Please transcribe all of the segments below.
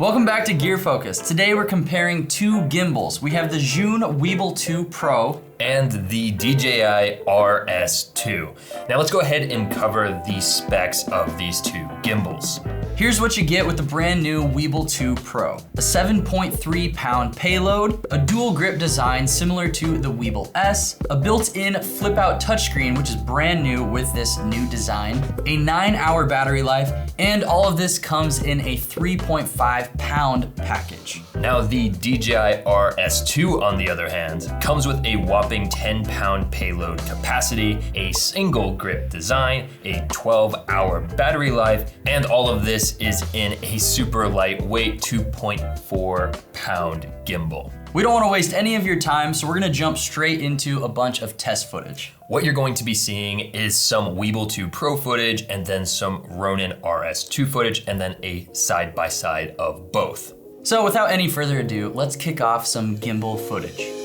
Welcome back to Gear Focus. Today we're comparing two gimbals. We have the Zhiyun Weebill 2 Pro and the DJI RS2. Now let's go ahead and cover the specs of these two gimbals. Here's what you get with the brand new Weebill 2 Pro. A 7.3 pound payload, a dual grip design similar to the Weebill S, a built-in flip out touchscreen which is brand new with this new design, a 9-hour battery life, and all of this comes in a 3.5 pound package. Now the DJI RS2 on the other hand comes with a whopping 10-pound payload capacity, a single grip design, a 12-hour battery life, and all of this is in a super lightweight 2.4 pound gimbal. We don't want to waste any of your time, so we're going to jump straight into a bunch of test footage. What you're going to be seeing is some Weebill 2 Pro footage and then some Ronin RS2 footage and then a side-by-side of both. So without any further ado, let's kick off some gimbal footage.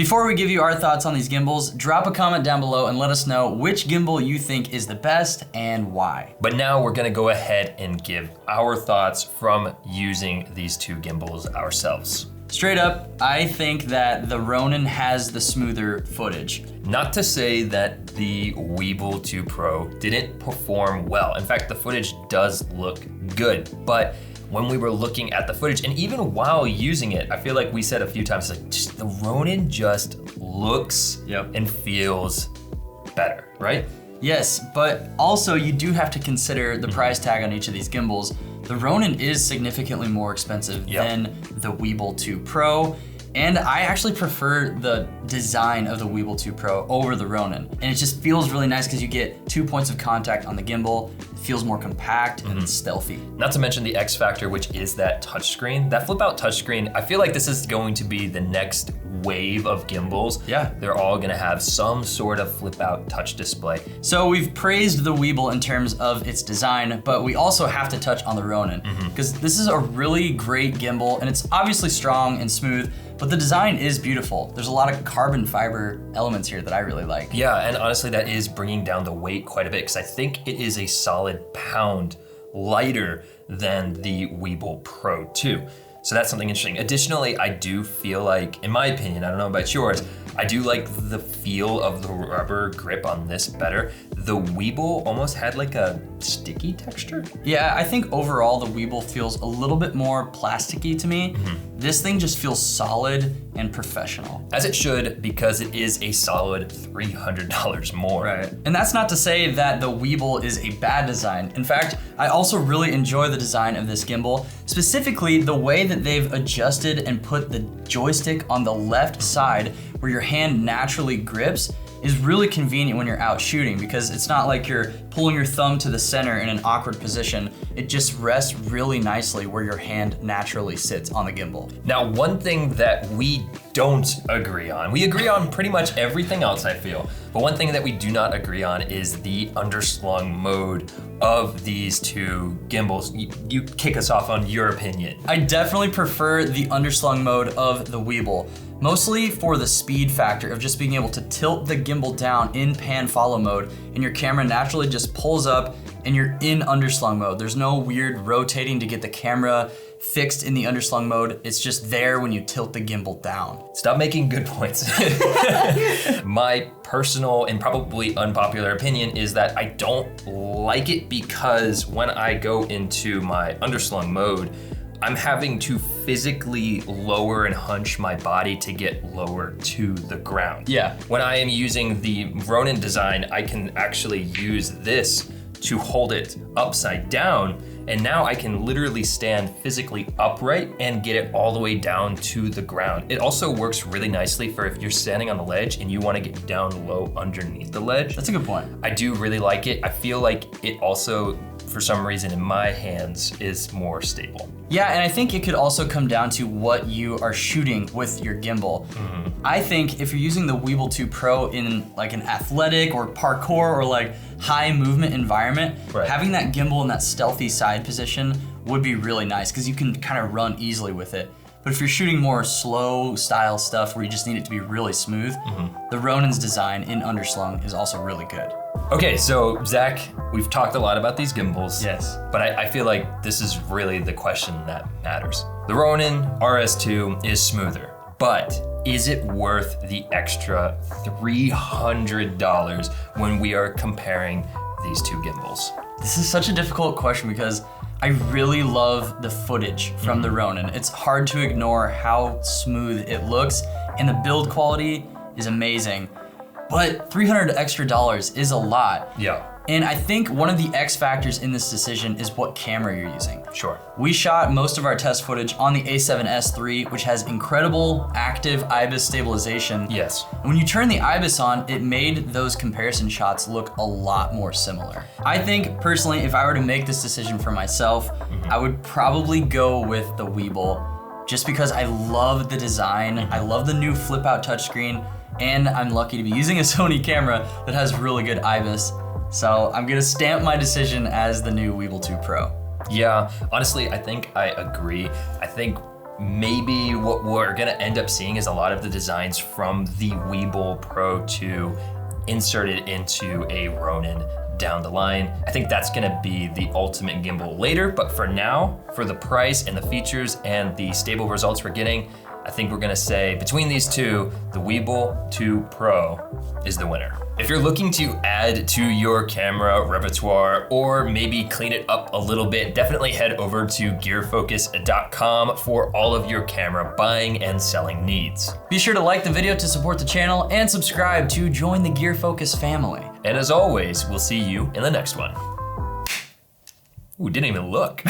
Before we give you our thoughts on these gimbals, drop a comment down below and let us know which gimbal you think is the best and why. But now we're gonna go ahead and give our thoughts from using these two gimbals ourselves. Straight up, I think that the Ronin has the smoother footage. Not to say that the Weebil 2 Pro didn't perform well. In fact, the footage does look good, but when we were looking at the footage, and even while using it, I feel like we said a few times, like, just the Ronin just looks and feels better, right? Yes, but also you do have to consider the price tag on each of these gimbals. The Ronin is significantly more expensive than the Weebil 2 Pro, and I actually prefer the design of the Weebil 2 Pro over the Ronin. And it just feels really nice because you get 2 points of contact on the gimbal. It feels more compact and it's stealthy. Not to mention the X factor, which is that touchscreen. That flip out touchscreen, I feel like this is going to be the next wave of gimbals. Yeah. They're all gonna have some sort of flip out touch display. So we've praised the Weebil in terms of its design, but we also have to touch on the Ronin because this is a really great gimbal and it's obviously strong and smooth, but the design is beautiful. There's a lot of carbon fiber elements here that I really like. Yeah, and honestly, that is bringing down the weight quite a bit because I think it is a solid pound lighter than the Weebil Pro 2. So that's something interesting. Additionally, I do feel like, in my opinion, I don't know about yours, I do like the feel of the rubber grip on this better. The Weebil almost had like a sticky texture. Yeah, I think overall the Weebil feels a little bit more plasticky to me. This thing just feels solid and professional. As it should, because it is a solid $300 more. Right. And that's not to say that the Weebil is a bad design. In fact, I also really enjoy the design of this gimbal, specifically the way that they've adjusted and put the joystick on the left side where your hand naturally grips is really convenient when you're out shooting because it's not like you're pulling your thumb to the center in an awkward position. It just rests really nicely where your hand naturally sits on the gimbal. Now, one thing that we don't agree on, we agree on pretty much everything else, I feel, but one thing that we do not agree on is the underslung mode of these two gimbals. You kick us off on your opinion. I definitely prefer the underslung mode of the Weebil, mostly for the speed factor of just being able to tilt the gimbal down in pan follow mode and your camera naturally just pulls up and you're in underslung mode. There's no weird rotating to get the camera fixed in the underslung mode. It's just there when you tilt the gimbal down. Stop making good points. My personal and probably unpopular opinion is that I don't like it because when I go into my underslung mode, I'm having to physically lower and hunch my body to get lower to the ground. Yeah. When I am using the Ronin design, I can actually use this to hold it upside down, and now I can literally stand physically upright and get it all the way down to the ground. It also works really nicely for if you're standing on the ledge and you want to get down low underneath the ledge. That's a good point. I do really like it. I feel like it also, for some reason in my hands, is more stable. Yeah, and I think it could also come down to what you are shooting with your gimbal. I think if you're using the Weebil 2 Pro in like an athletic or parkour or like high movement environment, having that gimbal in that stealthy side position would be really nice because you can kind of run easily with it. But if you're shooting more slow style stuff where you just need it to be really smooth, the Ronin's design in underslung is also really good. Okay, so Zach, we've talked a lot about these gimbals. Yes. But I feel like this is really the question that matters. The Ronin RS2 is smoother, but is it worth the extra $300 when we are comparing these two gimbals? This is such a difficult question because I really love the footage from the Ronin. It's hard to ignore how smooth it looks and the build quality is amazing. But $300 extra is a lot. Yeah. And I think one of the X factors in this decision is what camera you're using. Sure. We shot most of our test footage on the A7S III, which has incredible active IBIS stabilization. Yes. And when you turn the IBIS on, it made those comparison shots look a lot more similar. I think personally, if I were to make this decision for myself, I would probably go with the Weebil just because I love the design. I love the new flip out touchscreen, and I'm lucky to be using a Sony camera that has really good IBIS. So I'm gonna stamp my decision as the new Weebil 2 Pro. Yeah, honestly, I think I agree. I think maybe what we're gonna end up seeing is a lot of the designs from the Weebil Pro 2 inserted into a Ronin down the line. I think that's gonna be the ultimate gimbal later, but for now, for the price and the features and the stable results we're getting, I think we're gonna say between these two, the Weebil 2 Pro is the winner. If you're looking to add to your camera repertoire or maybe clean it up a little bit, definitely head over to gearfocus.com for all of your camera buying and selling needs. Be sure to like the video to support the channel and subscribe to join the Gear Focus family. And as always, we'll see you in the next one. Ooh, didn't even look.